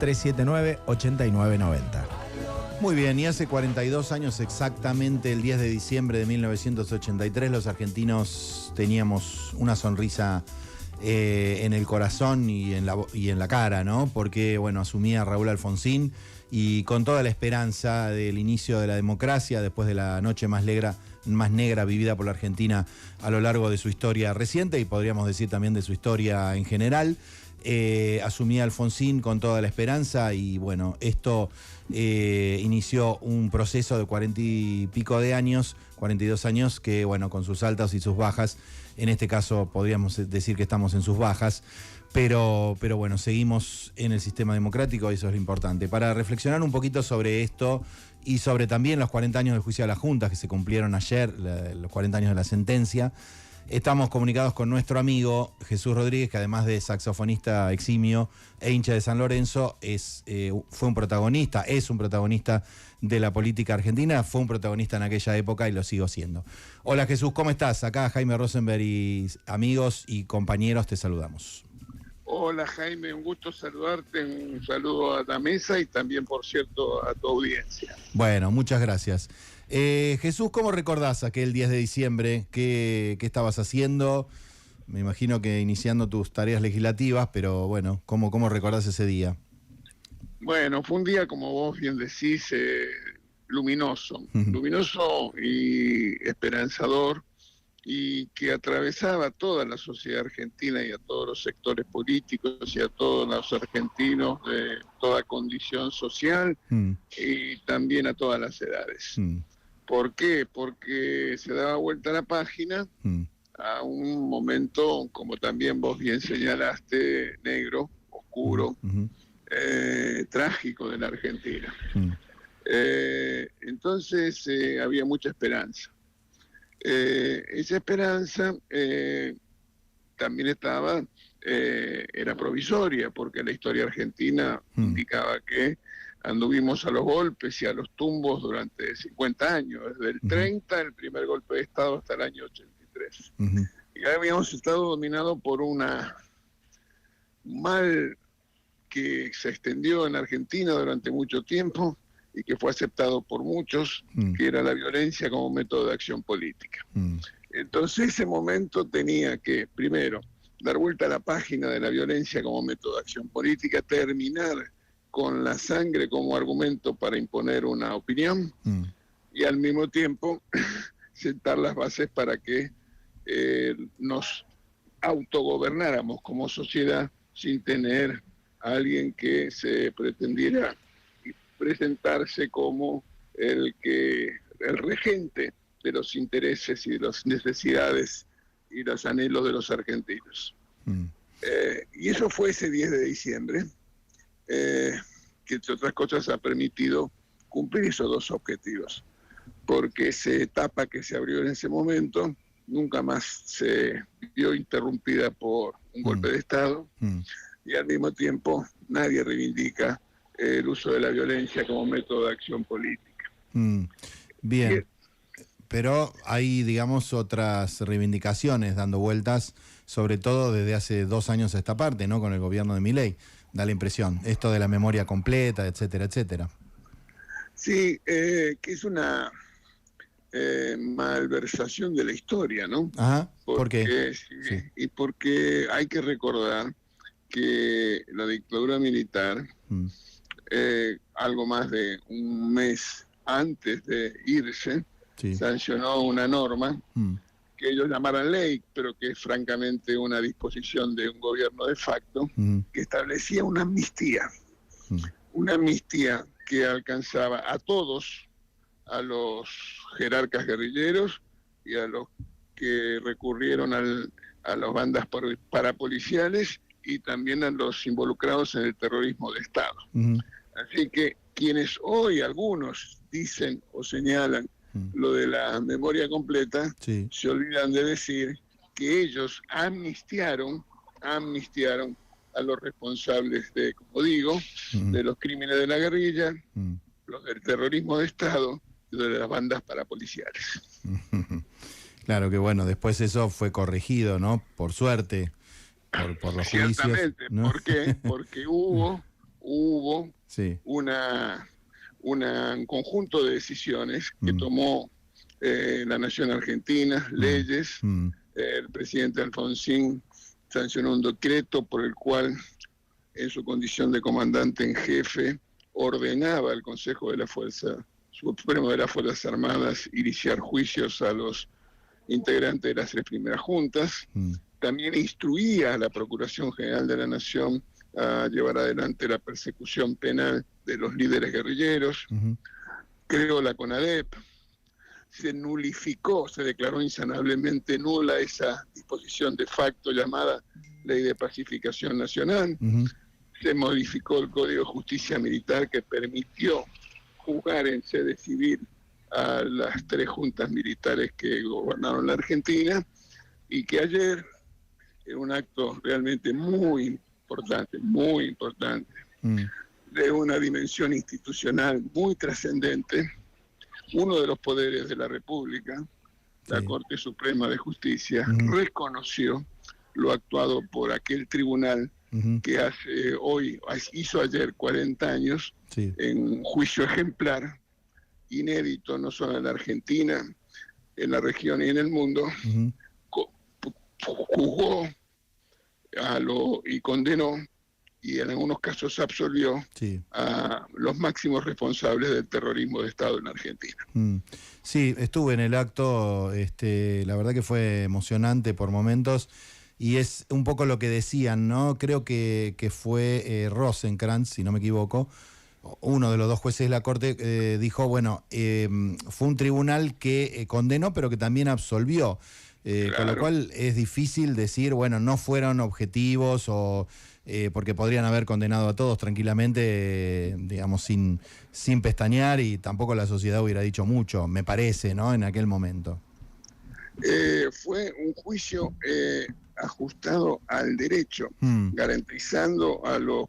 379-8990. Muy bien, y hace 42 años exactamente, el 10 de diciembre de 1983, los argentinos teníamos una sonrisa en el corazón y en la cara, ¿no? Porque, bueno, asumía Raúl Alfonsín y con toda la esperanza del inicio de la democracia, después de la noche más negra vivida por la Argentina a lo largo de su historia reciente y podríamos decir también de su historia en general. Asumía Alfonsín con toda la esperanza y bueno, esto inició un proceso de 40 y pico de años, 42 años, que bueno, con sus altas y sus bajas, en este caso podríamos decir que estamos en sus bajas, pero bueno, seguimos en el sistema democrático y eso es lo importante. Para reflexionar un poquito sobre esto y sobre también los 40 años del juicio de las juntas que se cumplieron ayer, los 40 años de la sentencia, estamos comunicados con nuestro amigo Jesús Rodríguez, que además de saxofonista eximio e hincha de San Lorenzo, es un protagonista de la política argentina, fue un protagonista en aquella época y lo sigo siendo. Hola Jesús, ¿cómo estás? Acá Jaime Rosenberg y amigos y compañeros te saludamos. Hola Jaime, un gusto saludarte, un saludo a la mesa y también, por cierto, a tu audiencia. Bueno, muchas gracias. Jesús, ¿cómo recordás aquel 10 de diciembre? ¿Qué estabas haciendo? Me imagino que iniciando tus tareas legislativas, pero bueno, ¿cómo recordás ese día? Bueno, fue un día, como vos bien decís, luminoso y esperanzador, y que atravesaba toda la sociedad argentina y a todos los sectores políticos y a todos los argentinos de toda condición social y también a todas las edades. ¿Por qué? Porque se daba vuelta la página a un momento, como también vos bien señalaste, negro, oscuro, trágico de la Argentina. Entonces había mucha esperanza. Esa esperanza también era provisoria, porque la historia argentina indicaba que anduvimos a los golpes y a los tumbos durante 50 años, desde el 30, el primer golpe de Estado, hasta el año 83. Y habíamos estado dominados por un mal que se extendió en Argentina durante mucho tiempo y que fue aceptado por muchos, que era la violencia como método de acción política. Entonces ese momento tenía que, primero, dar vuelta a la página de la violencia como método de acción política, terminar con la sangre como argumento para imponer una opinión y al mismo tiempo sentar las bases para que nos autogobernáramos como sociedad sin tener a alguien que se pretendiera presentarse como el regente de los intereses y de las necesidades y los anhelos de los argentinos. Y eso fue ese 10 de diciembre, que entre otras cosas ha permitido cumplir esos dos objetivos, porque esa etapa que se abrió en ese momento nunca más se vio interrumpida por un golpe de Estado, y al mismo tiempo nadie reivindica el uso de la violencia como método de acción política. Bien, pero hay, digamos, otras reivindicaciones dando vueltas, sobre todo desde hace 2 años a esta parte, ¿no? Con el gobierno de Milei, da la impresión, esto de la memoria completa, etcétera, etcétera. Sí, que es una malversación de la historia, ¿no? Ajá, ¿por qué? Sí. Y porque hay que recordar que la dictadura militar, algo más de un mes antes de irse, sancionó una norma que ellos llamaran ley, pero que es francamente una disposición de un gobierno de facto, que establecía una amnistía que alcanzaba a todos, a los jerarcas guerrilleros y a los que recurrieron a las bandas parapoliciales y también a los involucrados en el terrorismo de Estado. Así que quienes hoy algunos dicen o señalan lo de la memoria completa, se olvidan de decir que ellos amnistiaron a los responsables de, como digo, de los crímenes de la guerrilla, los del terrorismo de Estado y de las bandas parapoliciales. Claro que bueno, después eso fue corregido, ¿no? Por suerte, por los juicios. Ciertamente, ¿no? ¿Por qué? Porque hubo hubo sí. un conjunto de decisiones que tomó la nación argentina, leyes. El presidente Alfonsín sancionó un decreto por el cual, en su condición de comandante en jefe, ordenaba al Consejo de la Fuerza Supremo de las Fuerzas Armadas iniciar juicios a los integrantes de las 3 primeras juntas. También instruía a la Procuración General de la Nación a llevar adelante la persecución penal de los líderes guerrilleros. Creó la CONADEP. Se nulificó, se declaró insanablemente nula esa disposición de facto llamada Ley de Pacificación Nacional. Se modificó el Código de Justicia Militar, que permitió juzgar en sede civil a las 3 juntas militares que gobernaron la Argentina, y que ayer, en un acto realmente muy importante, de una dimensión institucional muy trascendente, uno de los poderes de la República, la Corte Suprema de Justicia, reconoció lo actuado por aquel tribunal que hizo ayer 40 años, en un juicio ejemplar, inédito no solo en la Argentina, en la región y en el mundo. Juzgó y condenó, y en algunos casos absolvió a los máximos responsables del terrorismo de Estado en Argentina. Sí, estuve en el acto, la verdad que fue emocionante por momentos, y es un poco lo que decían, ¿no? Creo que fue Rosenkrantz, si no me equivoco, uno de los 2 jueces de la Corte, dijo, bueno, fue un tribunal que condenó, pero que también absolvió. Claro. Con lo cual es difícil decir, bueno, no fueron objetivos, o porque podrían haber condenado a todos tranquilamente, digamos, sin pestañear, y tampoco la sociedad hubiera dicho mucho, me parece, ¿no? En aquel momento. Fue un juicio ajustado al derecho, garantizando a los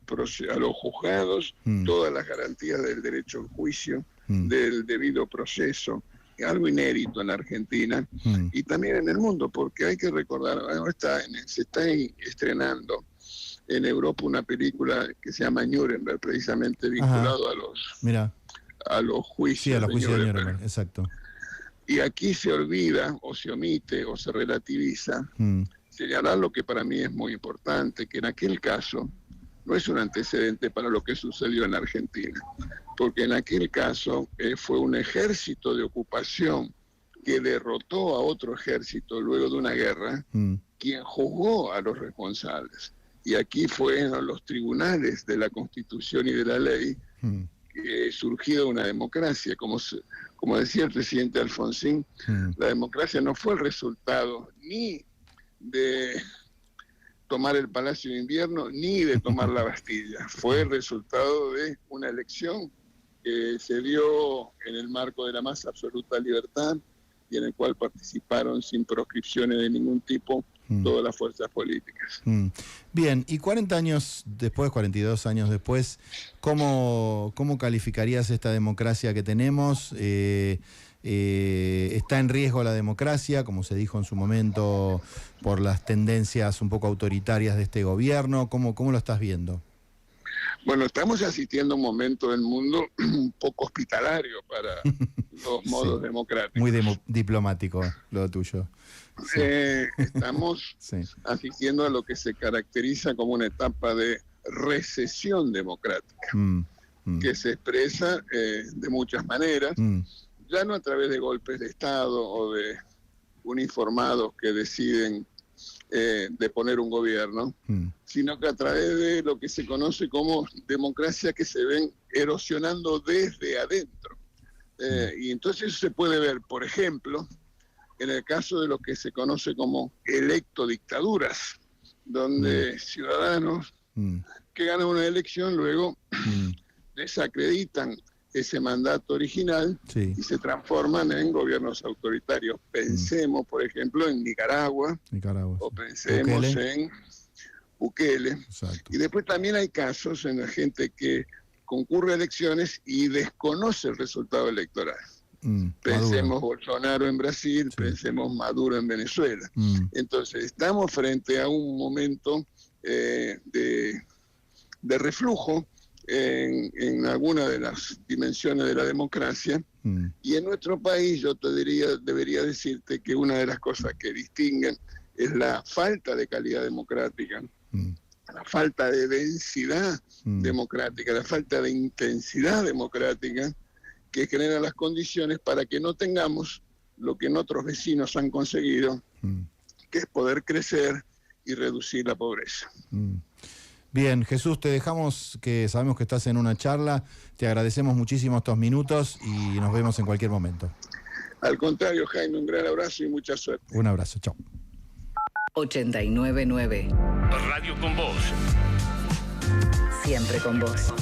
juzgados todas las garantías del derecho al juicio, del debido proceso, algo inédito en la Argentina y también en el mundo, porque hay que recordar, ahora se está estrenando en Europa una película que se llama Nuremberg, precisamente vinculado a los juicios. Sí, a los juicios de Nuremberg, exacto. Y aquí se olvida, o se omite, o se relativiza, señalar lo que para mí es muy importante, que en aquel caso no es un antecedente para lo que sucedió en Argentina, porque en aquel caso fue un ejército de ocupación que derrotó a otro ejército luego de una guerra, quien juzgó a los responsables. Y aquí fueron los tribunales de la Constitución y de la ley, surgido una democracia. Como decía el presidente Alfonsín, la democracia no fue el resultado ni de tomar el Palacio de Invierno ni de tomar la Bastilla. Fue el resultado de una elección que se dio en el marco de la más absoluta libertad y en el cual participaron sin proscripciones de ningún tipo todas las fuerzas políticas. Bien, y 40 años después, 42 años después, ¿cómo calificarías esta democracia que tenemos? ¿Está en riesgo la democracia, como se dijo en su momento, por las tendencias un poco autoritarias de este gobierno? ¿Cómo lo estás viendo? Bueno, estamos asistiendo a un momento del mundo un poco hospitalario para los modos democráticos. Muy diplomático lo tuyo. Estamos asistiendo a lo que se caracteriza como una etapa de recesión democrática, que se expresa de muchas maneras, ya no a través de golpes de Estado o de uniformados que deciden deponer un gobierno, sino que a través de lo que se conoce como democracia que se ven erosionando desde adentro. Y entonces eso se puede ver, por ejemplo, en el caso de lo que se conoce como electodictaduras, donde ciudadanos que ganan una elección luego desacreditan ese mandato original y se transforman en gobiernos autoritarios. Pensemos, por ejemplo, en Nicaragua. O pensemos en Bukele. Y después también hay casos en la gente que concurre a elecciones y desconoce el resultado electoral. Pensemos Bolsonaro en Brasil, pensemos Maduro en Venezuela. Entonces estamos frente a un momento de reflujo en alguna de las dimensiones de la democracia. Y en nuestro país yo debería decirte que una de las cosas que distinguen es la falta de calidad democrática, la falta de densidad democrática, la falta de intensidad democrática, que genera las condiciones para que no tengamos lo que en otros vecinos han conseguido, que es poder crecer y reducir la pobreza. Bien, Jesús, te dejamos, que sabemos que estás en una charla, te agradecemos muchísimo estos minutos y nos vemos en cualquier momento. Al contrario, Jaime, un gran abrazo y mucha suerte. Un abrazo, chao. 89.9 Radio con Vos. Siempre con vos.